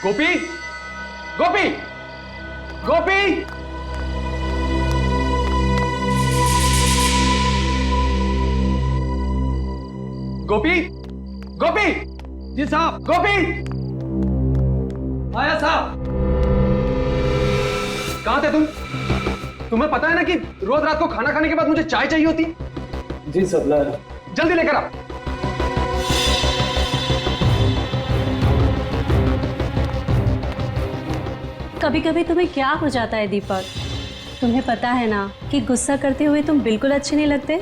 गोपी, गोपी, गोपी। गोपी, गोपी। जी साहब। गोपी, आया साहब। कहां थे तुम? तुम्हें पता है ना कि रोज रात को खाना खाने के बाद मुझे चाय चाहिए होती। जी सर, लाया। जल्दी लेकर आ। कभी कभी तुम्हें क्या हो जाता है दीपक? तुम्हें पता है ना कि गुस्सा करते हुए तुम बिल्कुल अच्छे नहीं लगते।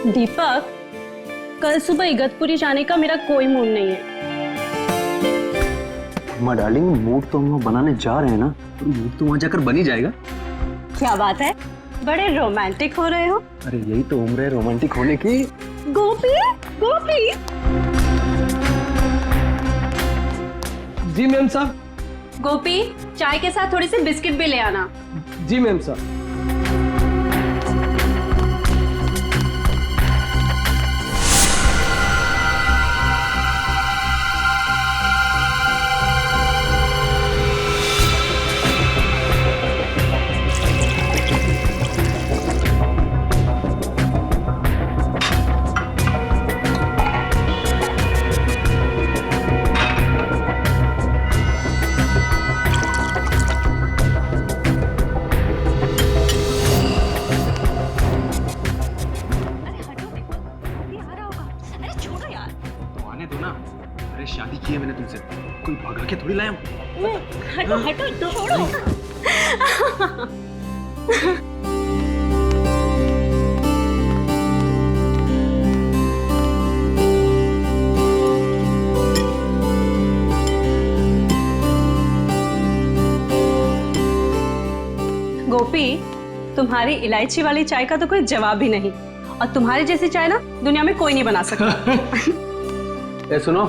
दीपक, कल सुबह इगतपुरी जाने का मेरा कोई मूड नहीं है। माँ डार्लिंग, मूड तो हम लोग बनाने जा रहे हैं ना, तो मूड तो वहाँ जाकर बन ही जाएगा। क्या बात है, बड़े रोमांटिक हो रहे हो। अरे यही तो उम्र है रोमांटिक होने की। गोपी, गोपी। जी मैम साहब। गोपी, चाय के साथ थोड़ी सी बिस्किट भी ले आना। जी मैम साहब। अरे शादी की है मैंने तुमसे, कोई भगा के थोड़ी लाया हूं। हटो हटो, छोड़ो। गोपी, तुम्हारी इलायची वाली चाय का तो कोई जवाब ही नहीं, और तुम्हारी जैसी चाय ना दुनिया में कोई नहीं बना सकता। ए सुनो,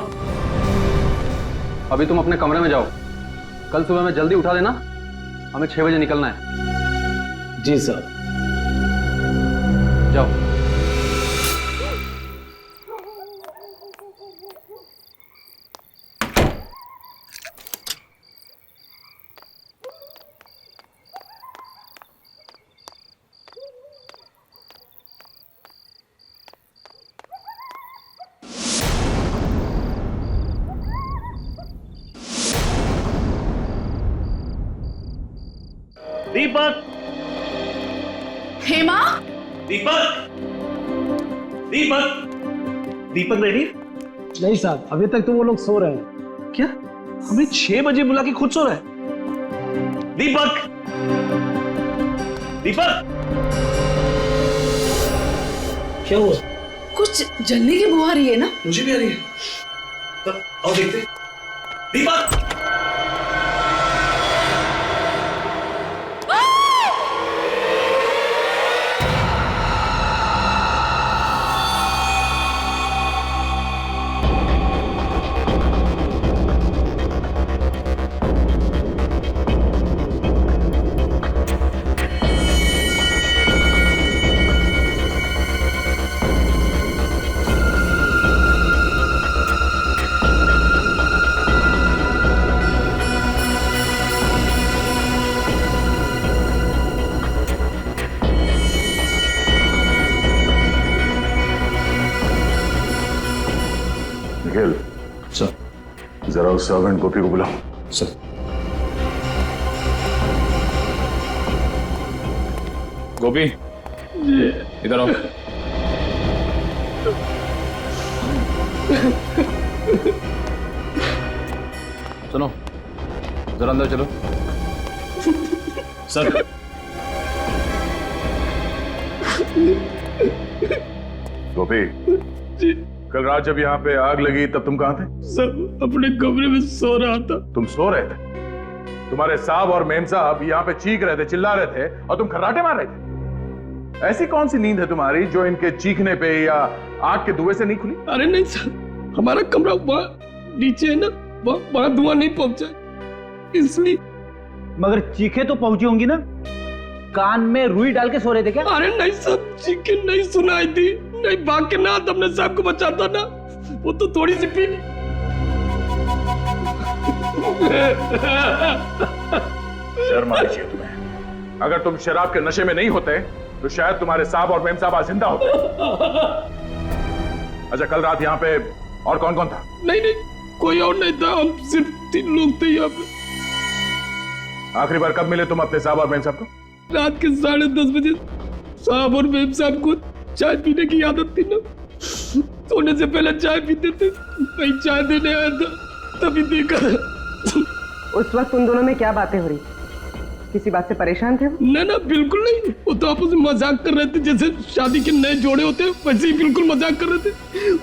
अभी तुम अपने कमरे में जाओ। कल सुबह में जल्दी उठा देना, हमें 6 बजे निकलना है। जी सर। जाओ। दीपक, हेमा, दीपक, दीपक, दीपक रेडी? नहीं साहब, अभी तक तो वो लोग सो रहे हैं। क्या? हमें 6 बजे बुला के खुद सो रहा है? दीपक, दीपक, क्या हुआ? कुछ जलने की बू आ रही है ना? मुझे भी आ रही है। तब आओ देखते। दीपक, निखिल, सर। जरा उस सर्वेंट गोपी को बुलाओ। सर। गोपी, इधर आओ। सुनो, जरा अंदर चलो। सर। गोपी, कल रात जब यहाँ पे आग लगी तब तुम कहाँ थे? सर, अपने कमरे में सो रहा था। तुम सो रहे थे? तुम्हारे साहब और मेम साहब यहाँ पे चीख रहे थे, चिल्ला रहे थे और तुम खर्राटे मार रहे थे। ऐसी कौन सी नींद है तुम्हारी जो इनके चीखने पे या आग के धुएं से नहीं खुली? अरे नहीं सर, हमारा कमरा नीचे है ना, वहां धुआं नहीं पहुंचा, इसलिए। मगर चीखे तो पहुंची होंगी ना? कान में रुई डाल के सो रहे थे क्या? अरे नहीं सब चीखे नहीं सुनाई थी, नहीं भाग के ना अपने साहब को बचाता ना, वो तो थोड़ी सी पी। शर्म आनी चाहिए तुम्हें। अगर तुम शराब के नशे में नहीं होते तो शायद तुम्हारे साहब और मेम साहब आज जिंदा होते। अच्छा, कल रात यहाँ पे और कौन कौन था? नहीं, कोई और नहीं था, हम सिर्फ 3 लोग थे यहाँ पे। आखिरी बार कब मिले तुम अपने साहब और मेम साहब को? रात के 10:30 बजे। साहब और मेम साहब को चाय पीने की आदत थी ना, सोने से पहले चाय पीते थे। मैं चाय देने आया था, तभी देखा। उस वक्त उन दोनों में क्या बातें हो रही? किसी बात से परेशान थे वो? ना बिल्कुल नहीं, वो तो आपस में मजाक कर रहे थे, जैसे शादी के नए जोड़े होते हैं वैसे ही बिल्कुल मजाक कर रहे थे।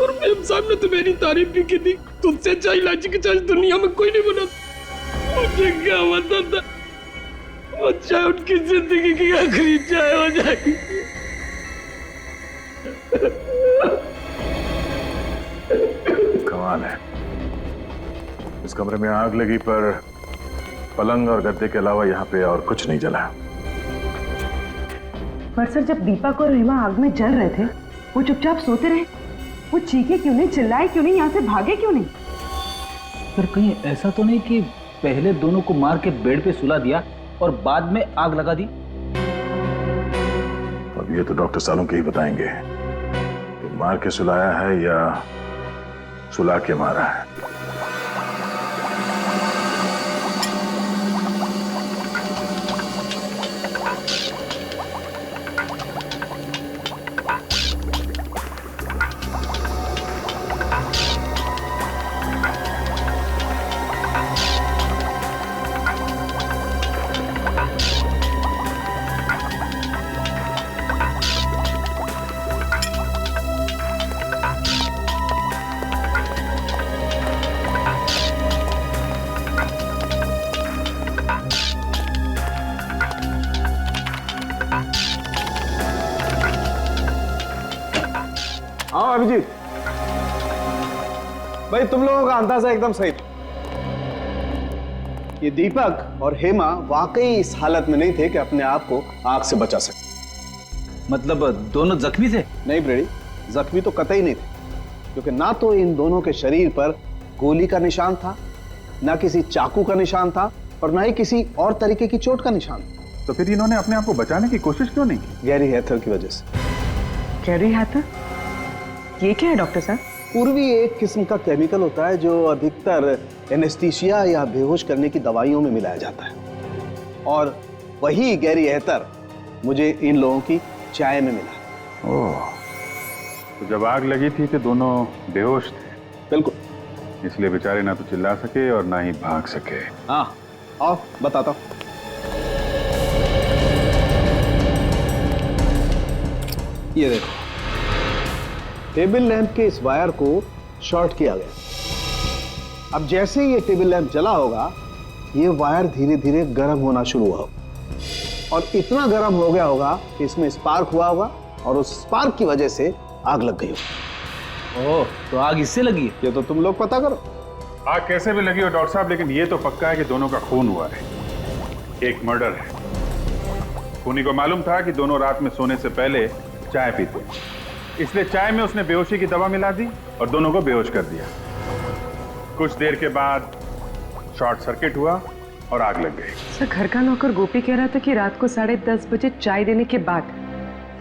और मेम साहब ने तो मेरी तारीफ भी की थी, तुझसे चाय इलायची की चाय दुनिया में कोई नहीं बनाता। मुझे क्या पता था वो चाय उनकी जिंदगी की आखिरी चाय हो जाएगी। कमाल है, इस कमरे में आग लगी पर पलंग और गद्दे के अलावा यहाँ पे और कुछ नहीं जला। पर सर, जब दीपक और हेमा आग में जल रहे थे वो चुपचाप सोते रहे, वो चीखे क्यों नहीं, चिल्लाए क्यों नहीं, यहाँ से भागे क्यों नहीं? पर कहीं ऐसा तो नहीं कि पहले दोनों को मार के बेड पे सुला दिया और बाद में आग लगा दी? अब ये तो डॉक्टर सालोंके ही बताएंगे कि मार के सुलाया है या सुला के मारा है। हाँ अभिजीत भाई, तुम लोगों का अंदाजा एकदम सही था। ये दीपक और हेमा वाकई इस हालत में नहीं थे कि अपने आप को आग से बचा सके। मतलब दोनों जख्मी थे? नहीं ब्रेडी, जख्मी तो कतई नहीं थे, क्योंकि ना तो इन दोनों के शरीर पर गोली का निशान था, ना किसी चाकू का निशान था, और ना ही किसी और तरीके की चोट का निशान। तो फिर इन्होंने अपने आप को बचाने की कोशिश क्यों नहीं की? गैरी हैथर की वजह से। गैरी हैथर? ये क्या है डॉक्टर साहब? पूर्वी एक किस्म का केमिकल होता है जो अधिकतर एनेस्थीसिया या बेहोश करने की दवाइयों में मिलाया जाता है, और वही गैरी हैथर मुझे इन लोगों की चाय में मिला। ओह, तो जब आग लगी थी तो दोनों बेहोश थे? बिल्कुल, इसलिए बेचारे ना तो चिल्ला सके और ना ही भाग सके। हाँ, आओ बताता हूं। ये देखो, टेबल लैंप के इस वायर को शॉर्ट किया गया। अब जैसे ही ये टेबल लैंप जला होगा, ये वायर धीरे धीरे गर्म होना शुरू हुआ और इतना गर्म हो गया होगा कि इसमें स्पार्क हुआ होगा, और उस स्पार्क की वजह से आग लग गई होगी। ओह, तो आग इससे लगी? ये तो तुम लोग पता करो। आग कैसे भी लगी हो डॉक्टर साहब, लेकिन ये तो पक्का है कि दोनों का खून हुआ है। एक मर्डर है। खूनी को मालूम था कि दोनों रात में सोने से पहले चाय पीते, इसलिए चाय में उसने बेहोशी की दवा मिला दी और दोनों को बेहोश कर दिया। कुछ देर के बाद शॉर्ट सर्किट हुआ और आग लग गई। सर, घर का नौकर गोपी कह रहा था कि रात को 10:30 बजे चाय देने के बाद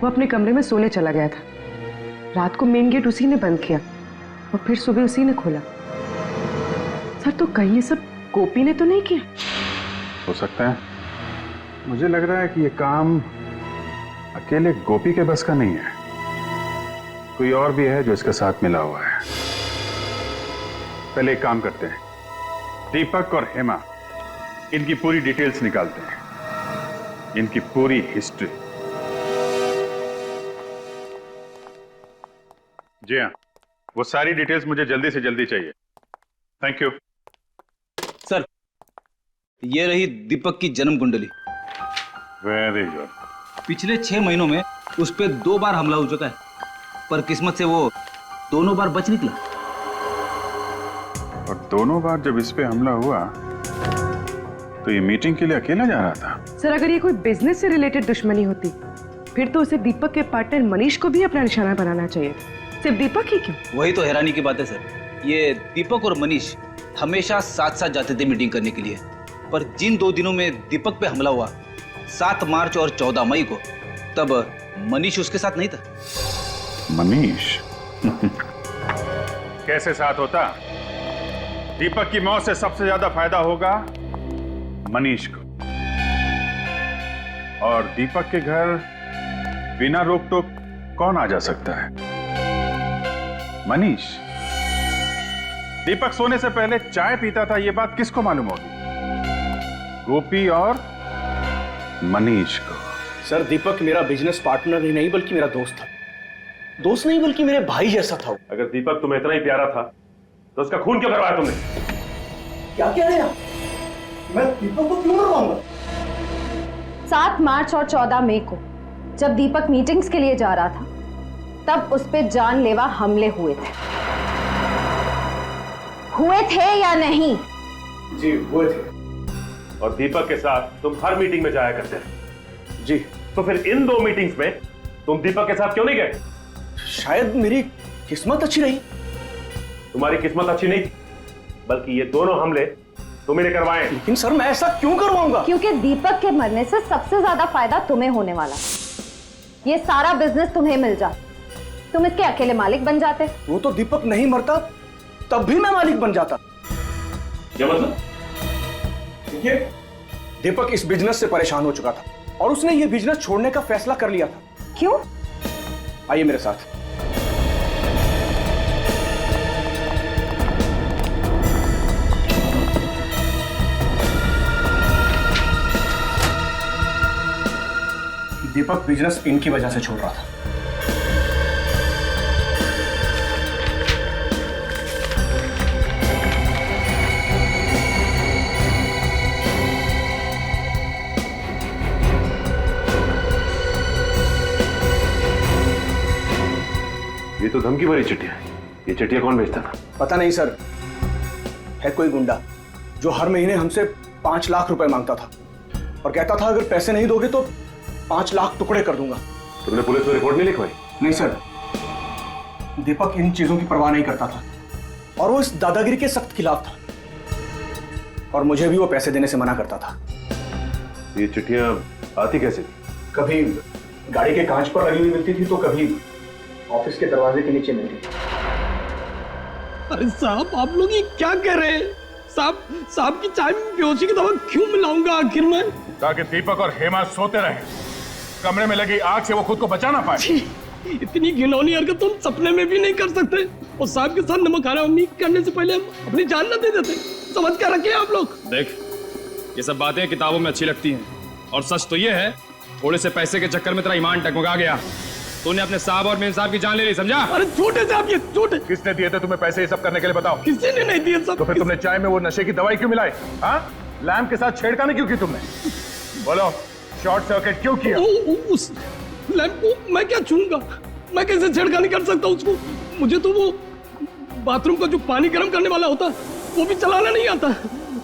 वो अपने कमरे में सोने चला गया था। रात को मेन गेट उसी ने बंद किया और फिर सुबह उसी ने खोला। सर, तो कहीं ये सब गोपी ने तो नहीं किया? हो सकता है। मुझे लग रहा है कि ये काम अकेले गोपी के बस का नहीं है, कोई और भी है जो इसके साथ मिला हुआ है। पहले एक काम करते हैं, दीपक और हेमा, इनकी पूरी डिटेल्स निकालते हैं, इनकी पूरी हिस्ट्री। जी हाँ, वो सारी डिटेल्स मुझे जल्दी से जल्दी चाहिए। Thank you sir. ये रही दीपक की जन्म कुंडली। Very good. पिछले 6 महीनों में उस पर 2 बार हमला हो चुका है, पर किस्मत से वो दोनों बार बच निकला। और दोनों बार जब इस पे हमला हुआ तो ये मीटिंग के लिए अकेला जा रहा था। सर अगर ये कोई बिजनेस से रिलेटेड दुश्मनी होती फिर तो उसे दीपक के पार्टनर मनीष को भी अपना निशाना बनाना चाहिए। सिर्फ दीपक ही क्यों? वही तो हैरानी की बात है सर, ये दीपक और मनीष हमेशा साथ साथ जाते थे मीटिंग करने के लिए, पर जिन 2 दिनों में दीपक पे हमला हुआ 7 मार्च और 14 मई को, तब मनीष उसके साथ नहीं था। मनीष कैसे साथ होता? दीपक की मौत से सबसे ज्यादा फायदा होगा मनीष को, और दीपक के घर बिना रोक टोक कौन आ जा सकता है? मनीष। दीपक सोने से पहले चाय पीता था, यह बात किसको मालूम होगी? गोपी और मनीष को। सर दीपक मेरा बिजनेस पार्टनर ही नहीं बल्कि मेरा दोस्त था। दोस्त नहीं बल्कि मेरे भाई जैसा था। अगर दीपक तुम्हें इतना ही प्यारा था तो उसका खून क्यों करवाया तुमने? क्या कह रहे हैं? मैं दीपक को क्यों मरवाऊंगा? 7 मार्च और 14 मई को जब दीपक मीटिंग्स के लिए जा रहा था तब उस पे जानलेवा हमले हुए थे या नहीं? जी हुए थे, और दीपक के साथ तुम हर मीटिंग में जाया करते थे। जी। तो फिर इन 2 मीटिंग्स में तुम दीपक के साथ क्यों नहीं गए? शायद मेरी किस्मत अच्छी रही। तुम्हारी किस्मत अच्छी नहीं थी, बल्कि ये दोनों हमले तुम्ही ने करवाए। लेकिन सर मैं ऐसा क्यों करवाऊंगा? क्योंकि दीपक के मरने से सबसे ज्यादा फायदा तुम्हें होने वाला। ये सारा बिजनेस तुम्हें मिल जाता, तुम इसके अकेले मालिक बन जाते। वो तो दीपक नहीं मरता तब भी मैं मालिक बन जाता। क्या मतलब? देखिए, दीपक इस बिजनेस से परेशान हो चुका था और उसने ये बिजनेस छोड़ने का फैसला कर लिया था। क्यों? आइए मेरे साथ। दीपक बिजनेस इनकी वजह से छोड़ रहा था। ये तो धमकी भरी चिट्ठियां है। ये चिट्ठियां कौन भेजता था? पता नहीं सर, है कोई गुंडा जो हर महीने हमसे 5 लाख रुपए मांगता था और कहता था अगर पैसे नहीं दोगे तो 5 लाख टुकड़े कर दूंगा। तुमने पुलिस में रिपोर्ट नहीं लिखवाई? नहीं सर, दीपक इन चीजों की परवाह नहीं करता था और वो इस दादागिरी के सख्त खिलाफ था, और मुझे भी वो पैसे देने से मना करता था। ये चिट्ठियां आती कैसे थी? कभी गाड़ी के कांच पर लगी हुई मिलती थी तो कभी ऑफिस के दरवाजे के नीचे मिलती थी। अरे साहब आप लोग ये क्या कह रहे हैं? साहब की चाय में बेहोशी की दवा क्यों मिलाऊंगा आखिर में? ताकि दीपक और हेमा सोते रहे, कमरे में लगी आग से वो खुद को बचा ना पाए। इतनी घिनौनी हरकत तुम सपने में भी नहीं कर सकते। और साहब के साथ नमक खाना उम्मीद करने से पहले हम अपनी जान न दे देते। समझ कर रखे आप लोग। देख, ये सब बातें किताबों में अच्छी लगती हैं, और सच तो ये है थोड़े से पैसे के चक्कर में तेरा ईमान टकमगा गया। तूने अपने साहब और मेन साहब की जान ले ली, समझा? अरे झूठे साहब, ये झूठे। किसने दिए थे तुम्हें पैसे ये सब करने के लिए, बताओ? किसी ने नहीं दिए सब। तो फिर तुमने चाय में वो नशे की दवाई क्यों मिलाई? हाँ, लैम्प के साथ छेड़खानी क्यों की तुमने? बोलो, शॉर्ट सर्किट क्यों किया? उस लैम्प को मैं क्या छूऊंगा? मैं कैसे छेड़खानी कर सकता हूँ उसको? मुझे तो वो बाथरूम का जो पानी गर्म करने वाला होता वो भी चलाना नहीं आता,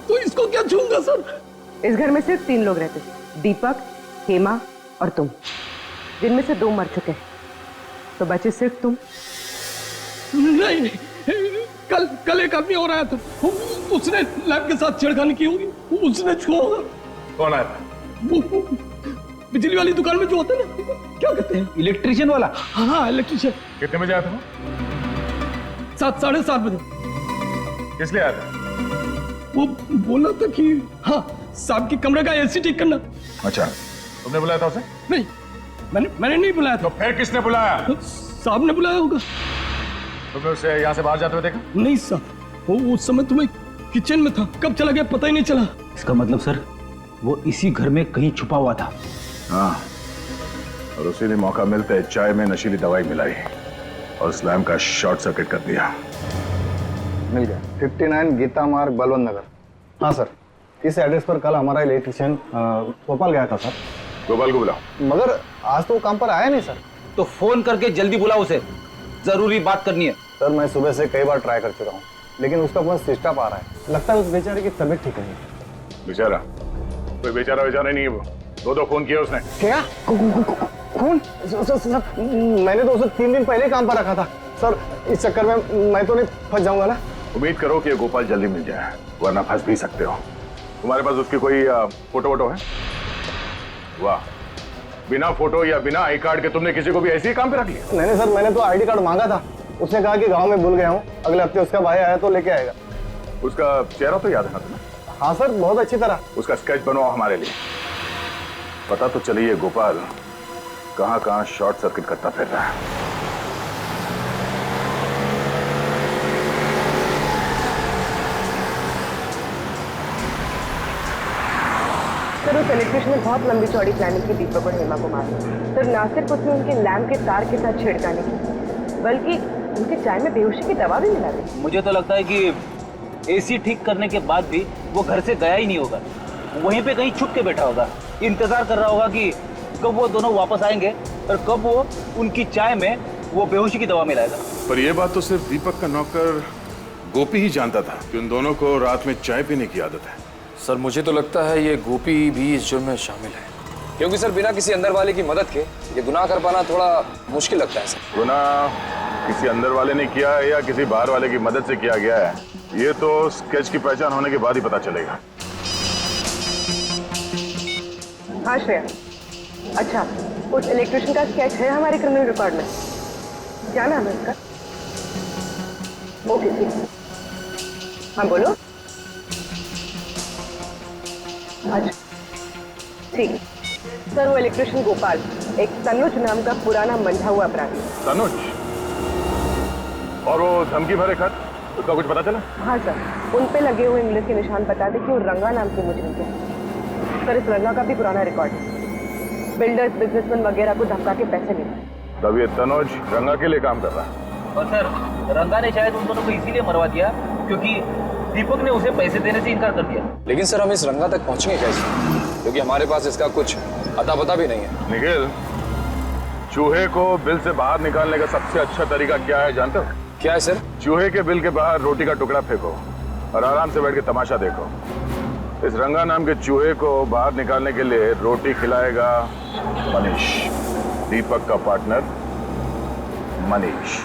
तो इसको क्या छूऊंगा सर? इस घर में सिर्फ 3 लोग रहते, दीपक, हेमा और तुम, जिनमें से 2 मर चुके हैं, तो बचे सिर्फ तुम। नहीं, कल एक आदमी और आया था, उसने लैब के साथ छेड़खानी की होगी, उसने छुआ होगा। कौन आया था? वो बिजली वाली दुकान में जो होता है ना, क्या कहते हैं? इलेक्ट्रिशियन वाला। हाँ, इलेक्ट्रिशियन। कितने बजे आया था वो? 7, 7:30 बजे। किस लिए आया था? वो बोला था कि हाँ, साहब के कमरे का एसी ठीक करना। अच्छा, तुमने बुलाया था उसे? नहीं, मैंने नहीं बुलाया था। तो फिर किसने बुलाया? साहब ने बुलाया होगा। तुमने उसे यहाँ से बाहर जाते हुए देखा? नहीं साहब, वो उस समय तुम्हें किचन में था, कब चला गया पता ही नहीं चला। इसका मतलब सर वो इसी घर में कहीं छुपा हुआ था। हाँ, और उसी ने मौका मिलते चाय में नशीली दवाई मिलाई और स्लैम का शॉर्ट सर्किट कर दिया। मिल गया। 59 गीता मार्ग, बलवंत नगर। हाँ सर, इस एड्रेस पर कल हमारा इलेक्ट्रिशियन भोपाल गया था सर। गोपाल को बुलाओ। मगर आज तो वो काम पर आया नहीं सर। तो फोन करके जल्दी बुलाओ उसे, जरूरी बात करनी है। सर मैं सुबह से कई बार ट्राई कर चुका हूँ, लेकिन उसका फोन स्विच ऑफ आ रहा है। लगता है उस बेचारे की तबीयत ठीक नहीं। बेचारा? कोई बेचारा नहीं है वो। दो फोन किए उसने। क्या? खून? सर, मैंने तो उसे 3 दिन पहले काम पर रखा था सर। इस चक्कर में मैं तो नहीं फंस जाऊंगा ना? उम्मीद करो कि गोपाल जल्दी मिल जाए, वरना फंस भी सकते हो। तुम्हारे पास उसकी कोई फोटो वोटो है? वाह, बिना फोटो या बिना आई कार्ड के तुमने किसी को भी ऐसे ही काम पे रख लिया? नहीं सर, मैंने तो आईडी कार्ड मांगा था। उसने कहा कि गांव में भूल गया हूँ, अगले हफ्ते उसका भाई आया तो लेके आएगा। उसका चेहरा तो याद है ना तुम्हें? हाँ सर, बहुत अच्छी तरह। उसका स्केच बनवाओ हमारे लिए। पता तो चलिए गोपाल कहाँ कहाँ शॉर्ट सर्किट करता फिर रहा है। सर उस इलेक्ट्रिशियन ने बहुत लंबी चौड़ी प्लानिंग की दीपक और हेमा को मारने। सर ना सिर्फ उसने उनके लैम्प के तार के साथ छेड़खानी की, बल्कि उनके चाय में बेहोशी की दवा भी मिला दी। मुझे तो लगता है कि एसी ठीक करने के बाद भी वो घर से गया ही नहीं होगा, वहीं पे कहीं छुप के बैठा होगा, इंतजार कर रहा होगा कि कब वो दोनों वापस आएंगे और कब वो उनकी चाय में वो बेहोशी की दवा मिलाएगा। पर यह बात तो सिर्फ दीपक का नौकर गोपी ही जानता था कि उन दोनों को रात में चाय पीने की आदत है। सर मुझे तो लगता है ये गोपी भी इस जुर्म में शामिल है, क्योंकि सर बिना किसी अंदर वाले की मदद के ये गुनाह कर पाना थोड़ा मुश्किल लगता है सर। गुनाह किसी अंदर वाले ने किया है या किसी बाहर वाले की मदद से किया गया है, ये तो स्केच की पहचान होने के बाद ही पता चलेगा। हाँ श्रेया, अच्छा उस इलेक्ट्रिशियन का स्केच है हमारे क्रिमिनल रिकॉर्ड में? क्या नाम है उसका? ओके ठीक। हाँ बोलो। अच्छा ठीक। सर वो इलेक्ट्रिशियन गोपाल एक तनुज नाम का पुराना मंझा हुआ अपराधी। तनुज? और वो धमकी भरे खत, उसका कुछ पता चला? हाँ सर, उन पे लगे हुए इंग्लिश के निशान बता दे कि वो रंगा नाम के मुजरिम थे। सर इस रंगा का भी पुराना रिकॉर्ड है, बिल्डर्स बिजनेसमैन वगैरह को धमका के पैसे लेते। तब ये तनुज रंगा के लिए काम कर रहा है। और सर रंगा ने शायद उन दोनों को इसीलिए मरवा दिया क्योंकि दीपक ने उसे पैसे देने से इनकार कर दिया। लेकिन सर हम इस रंगा तक पहुंचेंगे कैसे, क्योंकि हमारे पास इसका कुछ अता पता भी नहीं है। निखिल, चूहे को बिल से बाहर निकालने का सबसे अच्छा तरीका क्या है जानते हो? क्या है सर? चूहे के बिल के बाहर रोटी का टुकड़ा फेंको और आराम से बैठ के तमाशा देखो। इस रंगा नाम के चूहे को बाहर निकालने के लिए रोटी खिलाएगा मनीष, दीपक का पार्टनर मनीष।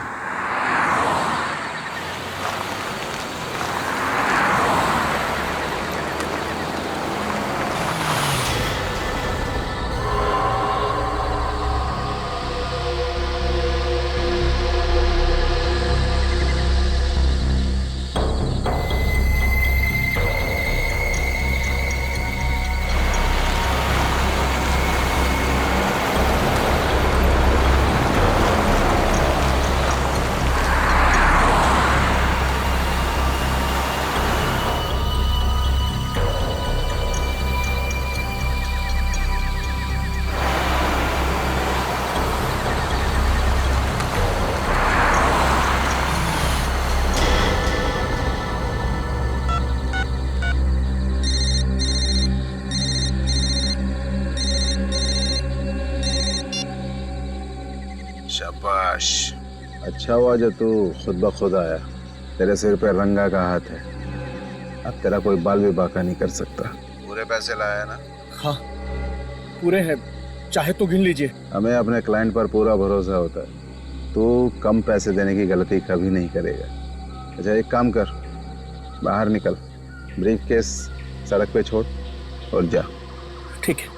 शाबाश, अच्छा हुआ जो तू खुद ब खुद आया। तेरे सिर पे रंगा का हाथ है, अब तेरा कोई बाल भी बाका नहीं कर सकता। पूरे पैसे लाया ना? हाँ पूरे हैं, चाहे तो गिन लीजिए। हमें अपने क्लाइंट पर पूरा भरोसा होता है, तू कम पैसे देने की गलती कभी नहीं करेगा। अच्छा एक काम कर, बाहर निकल, ब्रीफकेस सड़क पे छोड़ और जा। ठीक है।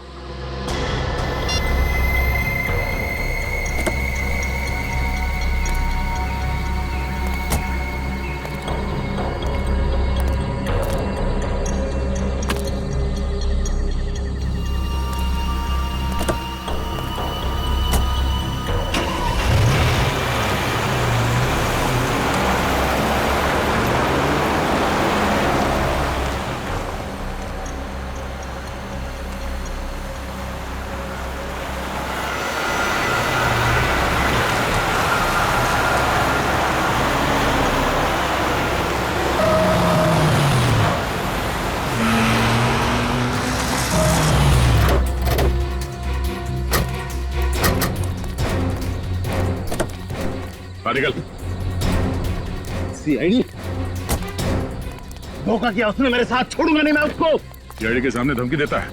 निकल। सीआईडी धोखा किया उसने मेरे साथ, छोड़ूंगा नहीं मैं उसको। सीआईडी के सामने धमकी देता है।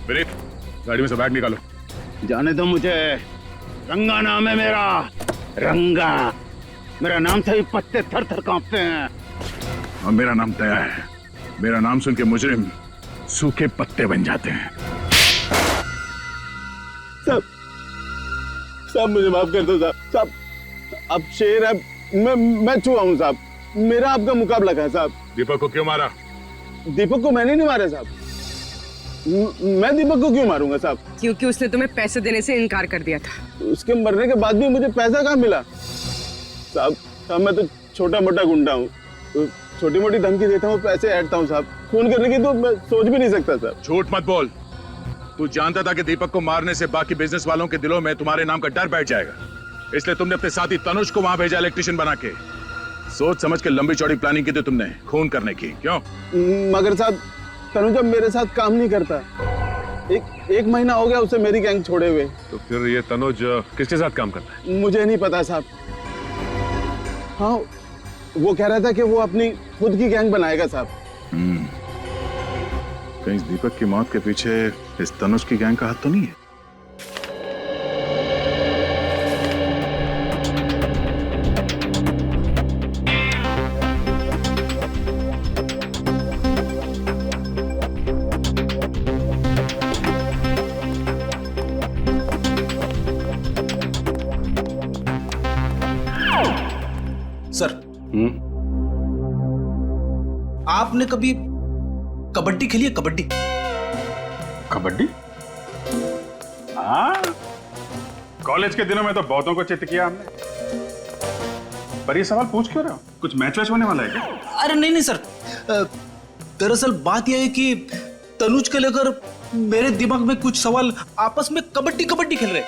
विनीत, गाड़ी में से बैग निकालो। जाने दो मुझे, रंगा नाम है मेरा, रंगा। मेरा नाम से ही पत्ते थर थर कांपते हैं। और मेरा नाम दया है। मेरा नाम सुन के मुजरिम सूखे पत्ते बन जाते हैं। साहब मुझे माफ कर दो साहब, अब शेर है, मैं चूहा हूँ साहब, मेरा आपका मुकाबला है साहब। दीपक को क्यों मारा? दीपक को मैंने नहीं मारा साहब, मैं दीपक को क्यों मारूंगा साहब? क्योंकि उसने तुम्हें पैसे देने से इनकार कर दिया था। उसके मरने के बाद भी मुझे पैसा कहाँ मिला साहब? मैं तो छोटा मोटा गुंडा हूँ, तो छोटी मोटी धमकी देता हूँ, पैसे ऐडता हूँ साहब। खून करने की तो मैं सोच भी नहीं सकता साहब। झूठ मत बोल। तू जानता था कि दीपक को मारने से बाकी बिजनेस वालों के दिलों में तुम्हारे नाम का डर बैठ जाएगा, इसलिए तुमने अपने साथी तनुज को वहां भेजा इलेक्ट्रिशियन बना के। सोच समझ के लंबी चौड़ी प्लानिंग की थी तुमने खून करने की, क्यों? मगर साहब तनुज अब मेरे साथ काम नहीं करता, एक महीना हो गया उसे मेरी गैंग छोड़े हुए। तो फिर ये तनुज किसके साथ काम करता है? मुझे नहीं पता साहब। हाँ, वो कह रहा था कि वो अपनी खुद की गैंग बनाएगा साहब। कहीं इस दीपक की मौत के पीछे इस तनुज की गैंग का हाथ तो नहीं है? सर, आपने कभी कबड्डी खेली है? कबड्डी? कबड्डी? हाँ, कॉलेज के दिनों में तो बहुतों को चित किया हमने। पर ये सवाल पूछ क्यों रहे हो? कुछ मैच वैच होने वाला है क्या? अरे नहीं सर, दरअसल बात यह है कि तनुज को लेकर मेरे दिमाग में कुछ सवाल आपस में कबड्डी कबड्डी खेल रहे,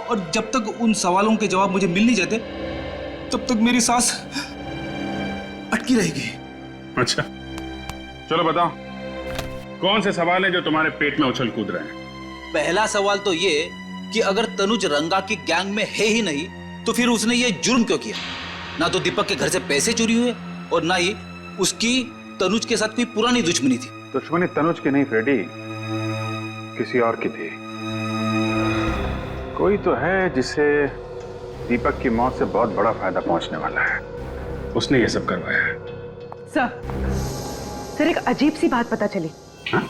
और जब तक उन सवालों के जवाब मुझे मिल नहीं जाते तब तक मेरी सांस अटकी रहेगी। अच्छा, चलो बताओ, कौन से सवाल है जो तुम्हारे पेट में उछल कूद रहे हैं? पहला सवाल तो ये कि अगर तनुज रंगा की गैंग में है ही नहीं तो फिर उसने ये जुर्म क्यों किया? ना तो दीपक के घर से पैसे चोरी हुए और ना ही उसकी तनुज के साथ कोई पुरानी दुश्मनी थी। दुश्मनी तनुज की नहीं फ्रेडी, किसी और की थी। कोई तो है जिसे दीपक की मौत से बहुत बड़ा फायदा पहुंचने वाला है, उसने ये सब करवाया है। सर, एक अजीब सी बात पता चली। हाँ?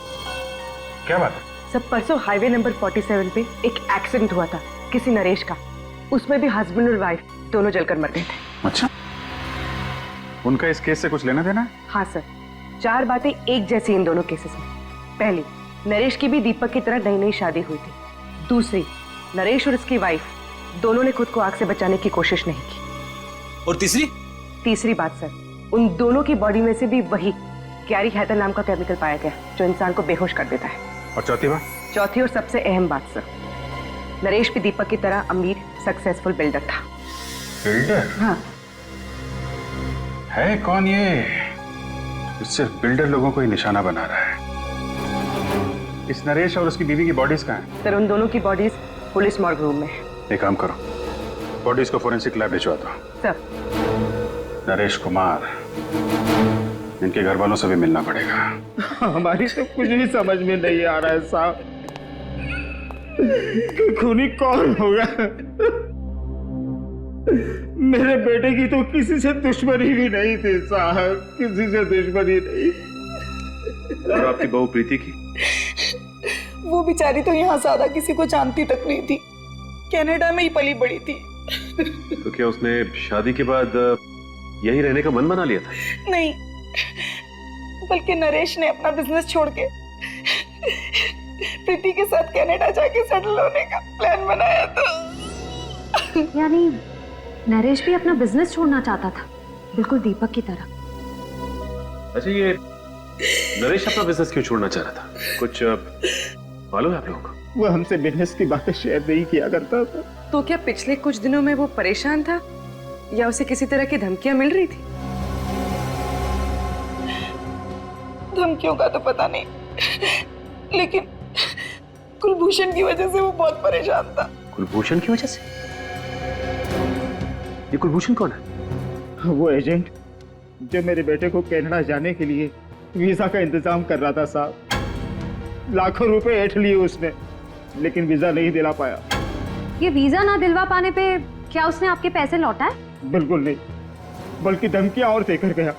क्या बात है? सब परसों हाईवे नंबर 47 पे एक एक्सीडेंट हुआ था किसी नरेश का, उसमें भी हस्बैंड और वाइफ दोनों जलकर मर गए थे। अच्छा, उनका इस केस से कुछ लेना देना है? हाँ सर, 4 बातें एक जैसी इन दोनों केसेस में। पहली, नरेश की भी दीपक की तरह नई नई शादी हुई थी। दूसरी, नरेश और उसकी वाइफ दोनों ने खुद को आग से बचाने की कोशिश नहीं की। और तीसरी बात सर, उन दोनों की बॉडी में से भी वही कैरी हैथर नाम का केमिकल पाया गया जो इंसान को बेहोश कर देता है। और चौथी बात? चौथी और सबसे अहम बात सर, नरेश भी दीपक की तरह अमीर सक्सेसफुल बिल्डर था। बिल्डर? हाँ। है कौन ये जो सिर्फ बिल्डर लोगों को ही निशाना बना रहा है? इस नरेश और उसकी बीवी की बॉडीज कहाँ हैं? सर, उन दोनों की बॉडीज पुलिस मॉर्ग रूम में है। एक काम करो, बॉडीज को फोरेंसिक लैब भिजवा दो। सर, नरेश कुमार, इनके घर वालों से भी मिलना पड़ेगा। हमारी तो कुछ भी समझ में नहीं आ रहा है साहब कि खूनी कौन होगा। मेरे बेटे की तो किसी से दुश्मनी भी नहीं थी साहब, किसी से दुश्मनी नहीं। और आपकी बहू प्रीति की? वो बेचारी तो यहाँ ज्यादा किसी को जानती तक नहीं थी, कनाडा में ही पली बड़ी थी। तो क्या उसने शादी के बाद यही रहने का मन बना लिया था? नहीं, बल्कि नरेश ने अपना बिजनेस छोड़ के प्रीति के साथ कनाडा जाके सेटल होने का प्लान बनाया था। यानी नरेश भी अपना बिजनेस छोड़ना चाहता था, बिल्कुल दीपक की तरह। अच्छा, ये नरेश अपना बिजनेस क्यों छोड़ना चाह रहा था? कुछ मालूम है आप लोगों को? वो हमसे बिजनेस की बातें शेयर नहीं किया करता था। तो क्या पिछले कुछ दिनों में वो परेशान था या उसे किसी तरह की धमकियां मिल रही थी? धमकियों का तो पता नहीं, लेकिन कुलभूषण की वजह से वो बहुत परेशान था। कुलभूषण की वजह से? ये कुलभूषण कौन है? वो एजेंट जो मेरे बेटे को कनाडा जाने के लिए वीजा का इंतजाम कर रहा था साहब। लाखों रुपए ऐंठ लिए उसने, लेकिन वीजा नहीं दिला पाया। ये वीजा ना दिलवा पाने पे क्या उसने आपके पैसे लौटाए? बिल्कुल नहीं, बल्कि धमकियां और देकर गया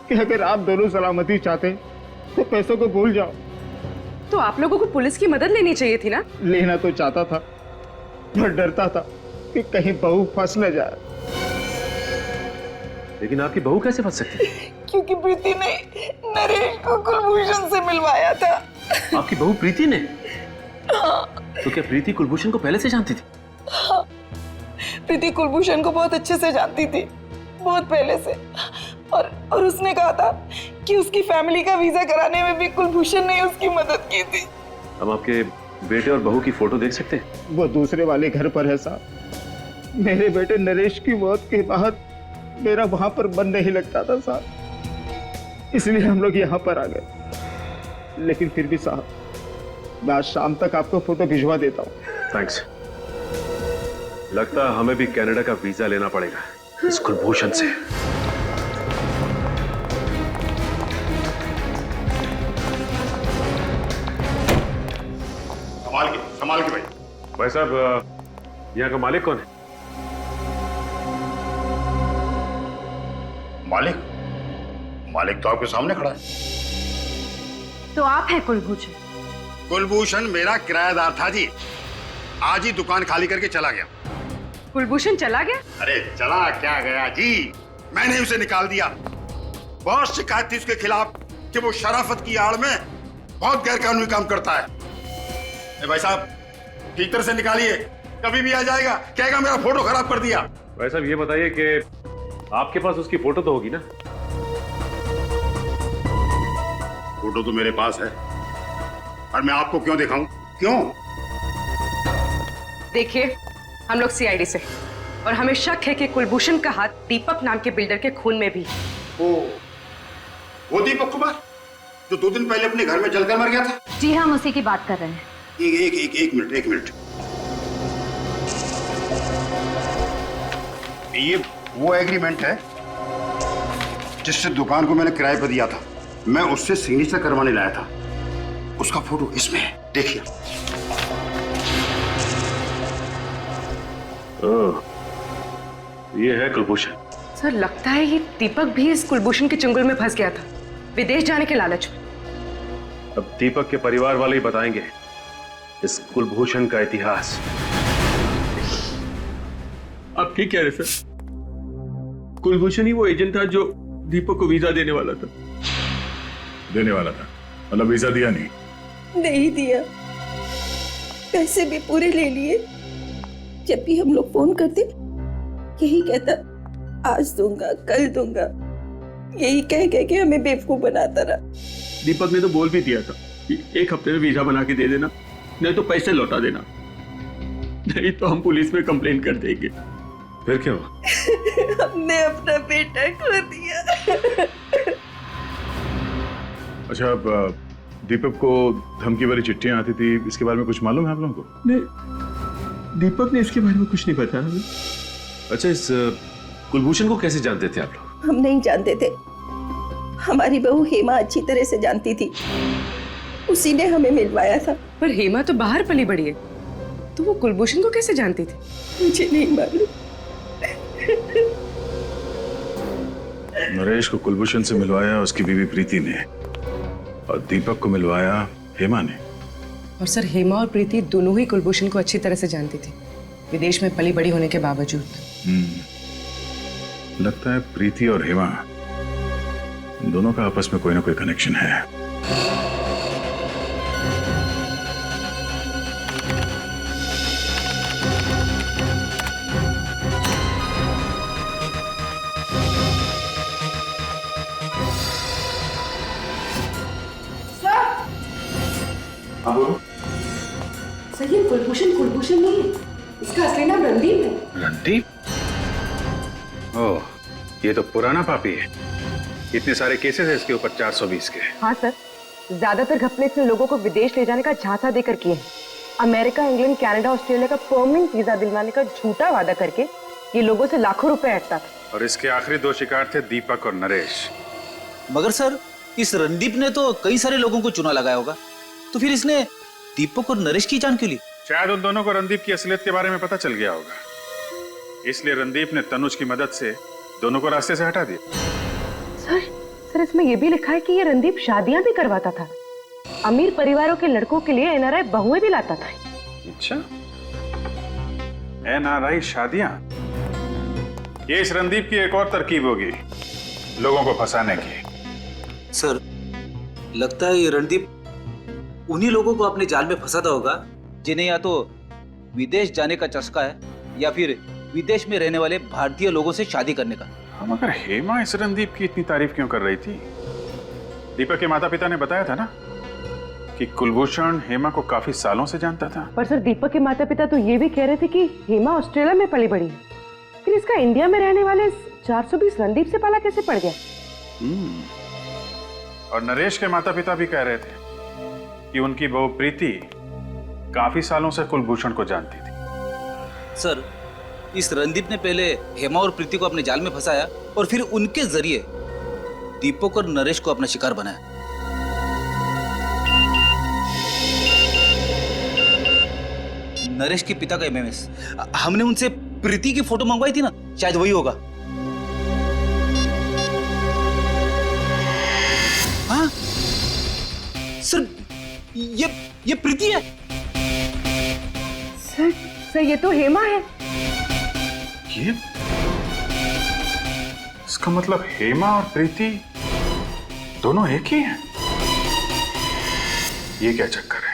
कि अगर आप दोनों सलामती चाहते तो पैसों को भूल जाओ। तो आप लोगों को पुलिस की मदद लेनी चाहिए थी ना? लेना तो चाहता था, पर डरता था कि कहीं बहू फंस न जाए। लेकिन आपकी बहू कैसे फंस सकती है? क्योंकि प्रीति ने नरेश को कुलभूषण से मिलवाया था। आपकी बहू प्रीति ने? हाँ। तो क्या प्रीति कुलभूषण को पहले से जानती थी? हाँ, प्रीति कुलभूषण को बहुत अच्छे से जानती थी, बहुत पहले से। और उसने कहा था कि उसकी फैमिली का वीजा कराने में भी कुलभूषण ने उसकी मदद की थी। हम आपके बेटे और बहू की फोटो देख सकते हैं? वो दूसरे वाले घर पर है साहब। मेरे बेटे नरेश की मौत के बाद मेरा वहां पर मन नहीं लगता था साहब, इसलिए हम लोग यहाँ पर आ गए। लेकिन फिर भी साहब, मैं आज शाम तक आपको फोटो भिजवा देता हूँ। थैंक्स। लगता है हमें भी कनाडा का वीजा लेना पड़ेगा इस कुलभूषण से। संभाल के भाई साहब, यहाँ का मालिक कौन है? मालिक तो आपके सामने खड़ा है। तो आप हैं कुलभूषण? कुलभूषण मेरा किराएदार था जी, आज ही दुकान खाली करके चला गया। कुलभूषण चला गया? अरे चला क्या गया जी, मैंने उसे निकाल दिया। बहुत शिकायत थी उसके खिलाफ कि वो शराफत की आड़ में बहुत गैरकानूनी काम करता है। भाई साहब, ठीक तरह से निकालिए, कभी भी आ जाएगा, कहेगा मेरा फोटो खराब कर दिया। भाई साहब ये बताइए कि आपके पास उसकी फोटो तो होगी ना? फोटो तो मेरे पास है, और मैं आपको क्यों दिखाऊं? क्यों? देखिए, हम लोग सीआईडी से, और हमें शक है कि कुलभूषण का हाथ दीपक नाम के बिल्डर के खून में भी। वो दीपक कुमार जो 2 दिन पहले अपने घर में जलकर मर गया था? जी हम उसी की बात कर रहे हैं। एक मिनट। ये वो एग्रीमेंट है जिससे दुकान को मैंने किराए पर दिया था। मैं उससे सिग्नेचर करवाने लाया था, उसका फोटो इसमें है, देखिए। ये है कुलभूषण। सर, लगता है ये दीपक भी इस कुलभूषण के चंगुल में फंस गया था, विदेश जाने के लालच में। अब दीपक के परिवार वाले ही बताएंगे इस कुलभूषण का इतिहास। आप ठीक कह रहे सर, कुलभूषण ही वो एजेंट था जो दीपक को वीजा देने वाला था। मतलब वीजा दिया नहीं दिया, पैसे भी पूरे ले लिए। जब भी हम लोग फोन करते यही कहता, आज दूंगा, कल दूंगा, यही कह के हमें बेवकूफ बनाता रहा। दीपक ने तो बोल भी दिया था कि 1 हफ्ते में वीजा बना के दे देना, नहीं तो पैसे लौटा देना, नहीं तो हम पुलिस में कंप्लेन कर देंगे। फिर क्या हुआ? हमने अपना बेटा खो दिया। अच्छा, अब दीपक को धमकी वाली चिट्ठियां आती थी, इसके बारे में कुछ मालूम है आप लोगों को? नहीं, दीपक ने इसके बारे में कुछ नहीं बताया हमें। अच्छा, इस कुलभूषण को कैसे जानते थे आप लोग? हम नहीं जानते थे, हमारी बहू हेमा अच्छी तरह से जानती थी, उसी ने हमें मिलवाया था। पर हेमा तो बाहर पली बड़ी है, तो वो कुलभूषण को कैसे जानती थी? मुझे नहीं मालूम। नरेश को कुलभूषण से मिलवाया उसकी बीवी प्रीति ने, और दीपक को मिलवाया हेमा ने। और सर, हेमा और प्रीति दोनों ही कुलभूषण को अच्छी तरह से जानती थी, विदेश में पली बड़ी होने के बावजूद। लगता है प्रीति और हेमा दोनों का आपस में कोई ना कोई कनेक्शन है। सर, ये कुलभूषण नहीं है, इसका असली नाम रणदीप है। रणदीप? ओह, ये तो पुराना पापी है। इतने सारे केसेस हैं इसके ऊपर, 420 के। हाँ सर, ज्यादातर घपले इसने लोगों को विदेश ले जाने का झांसा देकर किए हैं। अमेरिका, इंग्लैंड, कनाडा, ऑस्ट्रेलिया का परमानेंट वीजा दिलवाने का झूठा वादा करके ये लोगों से लाखों रुपए ऐंठता था। और इसके आखिरी 2 शिकार थे दीपक और नरेश। मगर सर, इस रणदीप ने तो कई सारे लोगों को चुना लगाया होगा, तो फिर इसने दीपक और नरेश की जान क्यों ली? शायद उन दोनों को रणदीप की असलियत के बारे में पता चल गया होगा, इसलिए रणदीप ने तनुज की मदद से दोनों को रास्ते से हटा दिया। सर इसमें यह भी लिखा है कि ये रणदीप शादियां भी करवाता था, अमीर परिवारों के लड़कों के लिए एनआरआई बहुएं भी लाता था। अच्छा, एनआरआई शादियां, ये इस रणदीप की एक और तरकीब होगी लोगों को फंसाने की। सर, लगता है ये रणदीप उन्हीं लोगों को अपने जाल में फंसाता होगा जिन्हें या तो विदेश जाने का चस्का है या फिर विदेश में रहने वाले भारतीय लोगों से शादी करने का। हम मगर हेमा इस रणदीप की इतनी तारीफ क्यों कर रही थी? दीपक के माता पिता ने बताया था ना कि कुलभूषण हेमा को काफी सालों से जानता था। पर सर, दीपक के माता पिता तो ये भी कह रहे थे कि हेमा ऑस्ट्रेलिया में पली बड़ी है, फिर इसका इंडिया में रहने वाले 420 रणदीप से पाला कैसे पड़ गया? और नरेश के माता पिता भी कह रहे थे कि उनकी बहू प्रीति काफी सालों से कुलभूषण को जानती थी। सर, इस रणदीप ने पहले हेमा और प्रीति को अपने जाल में फंसाया और फिर उनके जरिए दीपक और नरेश को अपना शिकार बनाया। नरेश के पिता का एमएमएस, हमने उनसे प्रीति की फोटो मंगवाई थी ना, शायद वही होगा। हाँ सर, ये प्रीति है। सर ये तो हेमा है। ये इसका मतलब हेमा और प्रीति दोनों एक ही हैं। ये क्या चक्कर है?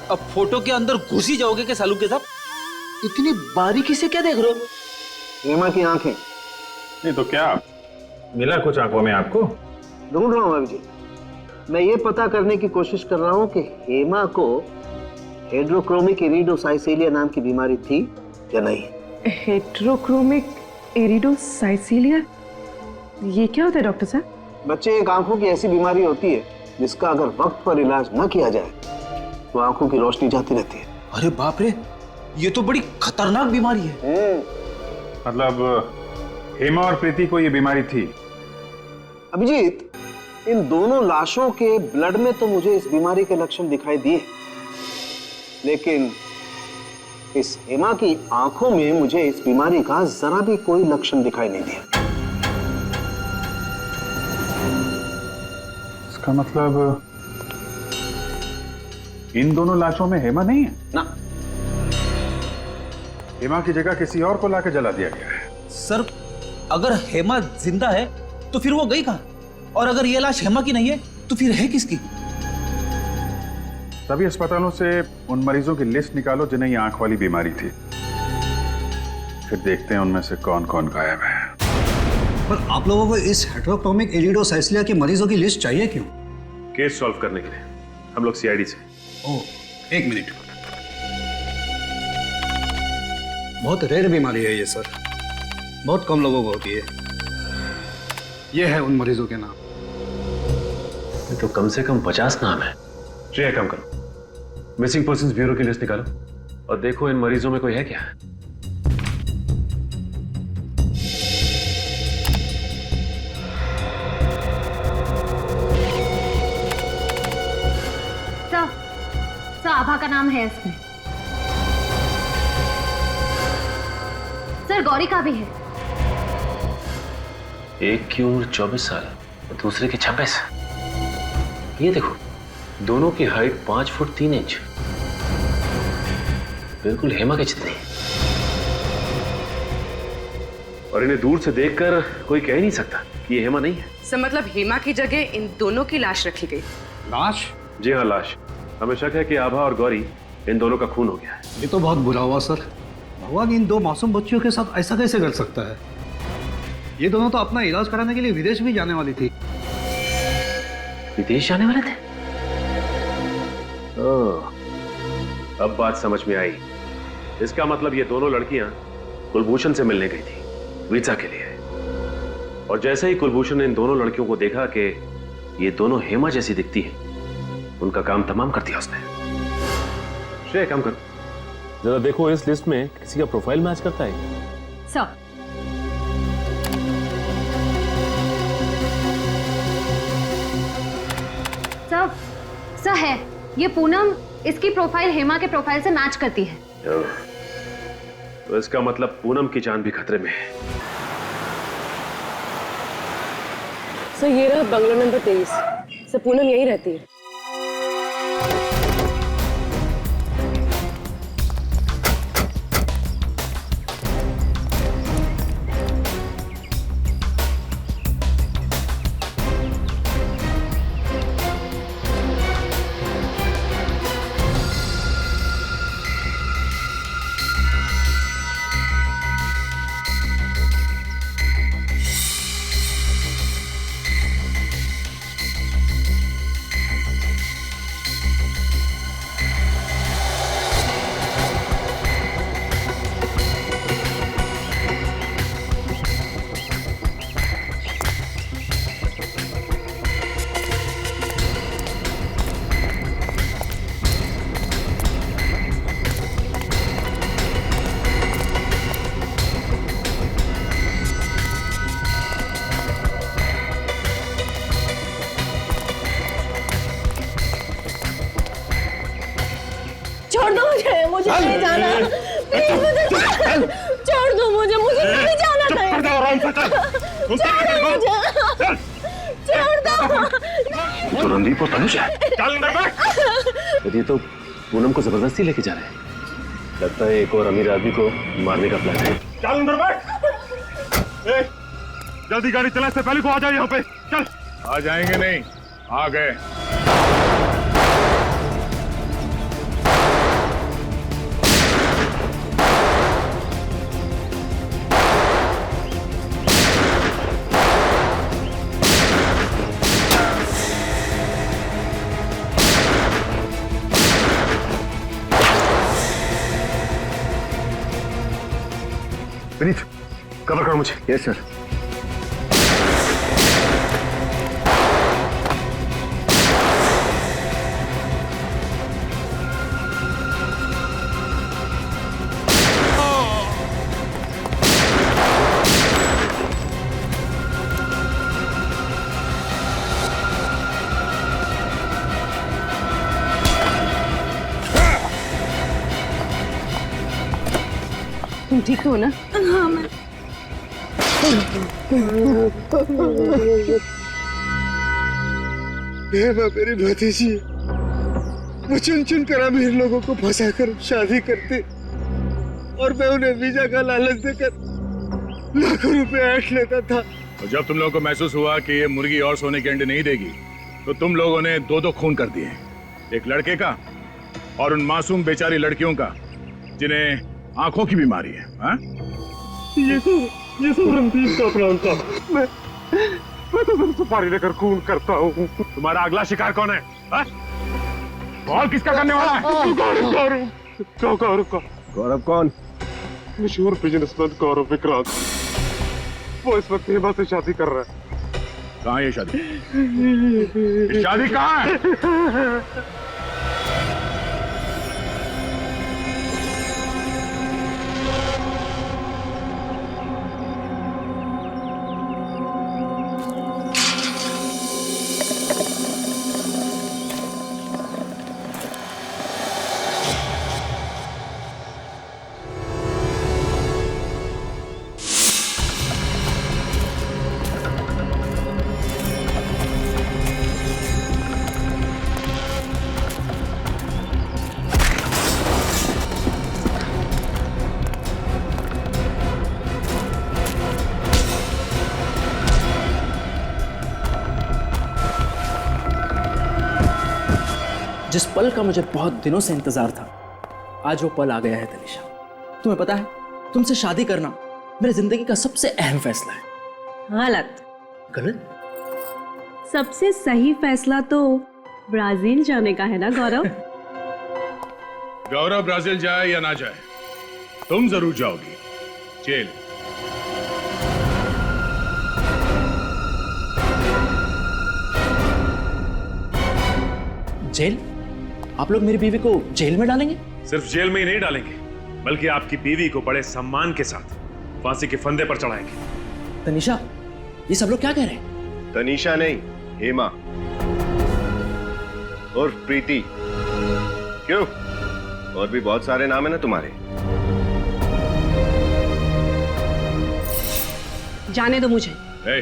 अब फोटो के अंदर घुस ही जाओगे क्या सालू के साथ? इतनी बारीकी से क्या देख रहे हो? हेमा की आंखें। नहीं तो क्या मिला कुछ आंखों में आपको? ढूंढ रहा हूं अभिजीत। मैं ये पता करने की कोशिश कर रहा हूं कि हेमा को हेड्रोक्रोमिक इरिडोसाइसिलिया नाम की बीमारी थी या नहीं। हेड्रोक्रोमिक इरिडोसाइसिलिया, ये क्या होता है डॉक्टर साहब? बच्चे, एक आंखों की ऐसी बीमारी होती है जिसका अगर वक्त पर इलाज न किया जाए तो आंखों की रोशनी जाती रहती है। अरे बाप रे, ये तो बड़ी खतरनाक बीमारी है। मतलब हेमा और प्रीति को ये बीमारी थी? अभिजीत, इन दोनों लाशों के ब्लड में तो मुझे इस बीमारी के लक्षण दिखाई दिए, लेकिन इस हेमा की आंखों में मुझे इस बीमारी का जरा भी कोई लक्षण दिखाई नहीं दिया। इसका मतलब इन दोनों लाशों में हेमा नहीं है ना। हेमा की जगह किसी और को लाके जला दिया गया है। सर, अगर हेमा जिंदा है तो फिर वो गई कहां? और अगर ये लाश हेमा की नहीं है तो फिर है किसकी? सभी अस्पतालों से उन मरीजों की लिस्ट निकालो जिन्हें ये आंख वाली बीमारी थी, फिर देखते हैं उनमें से कौन कौन गायब है। पर आप लोगों को इस हेड्रोक्रोमिक इरिडोसाइसिलिया के मरीजों की लिस्ट चाहिए क्यों? केस सॉल्व करने के लिए हम लोग सीआईडी से। ओह, एक मिनट। बहुत रेयर बीमारी है ये सर, बहुत कम लोगों को होती है। ये है उन मरीजों के नाम। तो कम से कम 50 नाम है। श्रेया, काम करो, मिसिंग पर्संस ब्यूरो की लिस्ट निकालो और देखो इन मरीजों में कोई है क्या। सर, आभा का नाम है इसमें। सर, गौरी का भी है। एक की उम्र 24 साल और दूसरे की 26। ये देखो, दोनों की हाइट 5 फुट 3 इंच, बिल्कुल हेमा के जितनी। और इन्हें दूर से देखकर कोई कह ही नहीं सकता कि ये हेमा नहीं है। सर, मतलब हेमा की जगह इन दोनों की लाश रखी गई। लाश? जी हाँ, लाश। हमें शक है कि आभा और गौरी, इन दोनों का खून हो गया है। ये तो बहुत बुरा हुआ सर। भगवान इन दो मासूम बच्चियों के साथ ऐसा कैसे कर सकता है? ये दोनों तो अपना इलाज कराने के लिए विदेश भी जाने वाली थी। विदेश जाने वाले थे? अब बात समझ में आई। इसका मतलब ये दोनों लड़कियां कुलभूषण से मिलने गई थी वीजा के लिए, और जैसे ही कुलभूषण ने इन दोनों लड़कियों को देखा कि ये दोनों हेमा जैसी दिखती हैं, उनका काम तमाम कर दिया उसने। श्रेय, काम करो, जरा देखो इस लिस्ट में किसी का प्रोफाइल मैच करता है। सर सर है, ये पूनम, इसकी प्रोफाइल हेमा के प्रोफाइल से मैच करती है। तो इसका मतलब पूनम की जान भी खतरे में है। सर ये रहा बंगला नंबर 23। सर पूनम यही रहती है। छोड़ दो मुझे नहीं जाना, प्लीज मुझे छोड़ दो, मुझे नहीं जाना कहीं। छोड़ दो। तो रणदीप और तनुज है। ये तो पूनम को जबरदस्ती लेके जा रहे हैं। लगता है एक और अमीर आदमी को मारने का प्लान है। चल अंदर बैठ। जल्दी गाड़ी चला, इससे पहले को आ जाओ यहाँ पे। चल। आ जाएंगे नहीं, आ गए। विनीत, कवर करो मुझे। Yes sir. तुम ठीक तो हो ना? हाँ मैं मेरी भतीजी, वो चुन चुन कर अमीर लोगों को फंसा कर शादी करते और मैं उन्हें वीजा का लालच देकर लाखों रुपए ऐंठ लेता था। और जब तुम लोगों को महसूस हुआ कि ये मुर्गी और सोने के अंडे नहीं देगी, तो तुम लोगों ने दो दो खून कर दिए, एक लड़के का और उन मासूम बेचारी लड़कियों का जिन्हें आंखों की बीमारी है। हाँ? ये सब रणदीप का प्लान था। मैं तो सिर्फ सुपारी लेकर खून करता हूँ। तुम्हारा अगला शिकार कौन है? और किसका करने वाला है? गौरव का। गौरव कौन? मशहूर बिजनेसमैन गौरव विक्रांत। वो इस वक्त हेमा से शादी कर रहा है। कहाँ है ये शादी? ये शादी कहाँ है? जिस पल का मुझे बहुत दिनों से इंतजार था, आज वो पल आ गया है तनिषा। तुम्हें पता है, तुमसे शादी करना मेरी जिंदगी का सबसे अहम फैसला है। गलत। गलत? सबसे सही फैसला तो ब्राजील जाने का है ना गौरव? गौरव ब्राजील जाए या ना जाए, तुम जरूर जाओगी जेल। जेल? आप लोग मेरी बीवी को जेल में डालेंगे? सिर्फ जेल में ही नहीं डालेंगे, बल्कि आपकी बीवी को बड़े सम्मान के साथ फांसी के फंदे पर चढ़ाएंगे। तनिषा, ये सब लोग क्या कह रहे हैं? तनिषा नहीं, हेमा और प्रीति। क्यों, और भी बहुत सारे नाम है ना तुम्हारे। जाने दो मुझे, hey.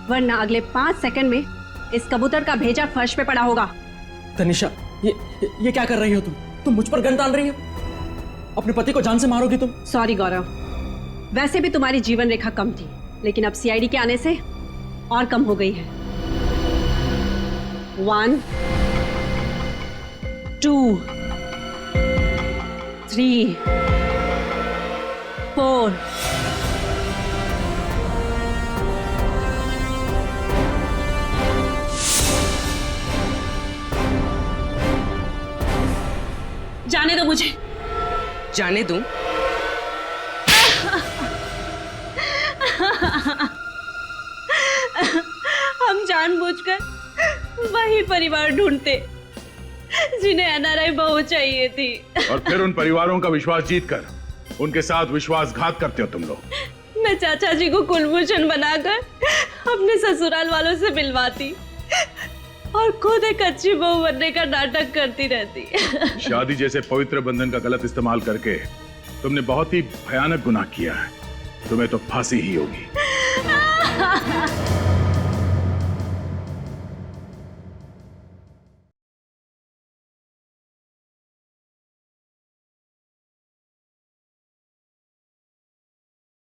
वरना अगले 5 सेकंड में इस कबूतर का भेजा फर्श पे पड़ा होगा। तनिषा, ये क्या कर रही हो तुम? तुम मुझ पर गन डाल रही हो? अपने पति को जान से मारोगी तुम? सॉरी गौरव, वैसे भी तुम्हारी जीवन रेखा कम थी, लेकिन अब सीआईडी के आने से और कम हो गई है। 1 2 3 4 जाने दो मुझे। जाने दूं? हम जानबूझकर वही परिवार ढूंढते जिन्हें एनआरआई बहू चाहिए थी, और फिर उन परिवारों का विश्वास जीतकर उनके साथ विश्वासघात करते हो तुम लोग। मैं चाचा जी को कुलभूषण बनाकर अपने ससुराल वालों से मिलवाती और खुद एक अच्छी बहू बनने का नाटक करती रहती। शादी जैसे पवित्र बंधन का गलत इस्तेमाल करके तुमने बहुत ही भयानक गुनाह किया है। तुम्हें तो फांसी ही होगी।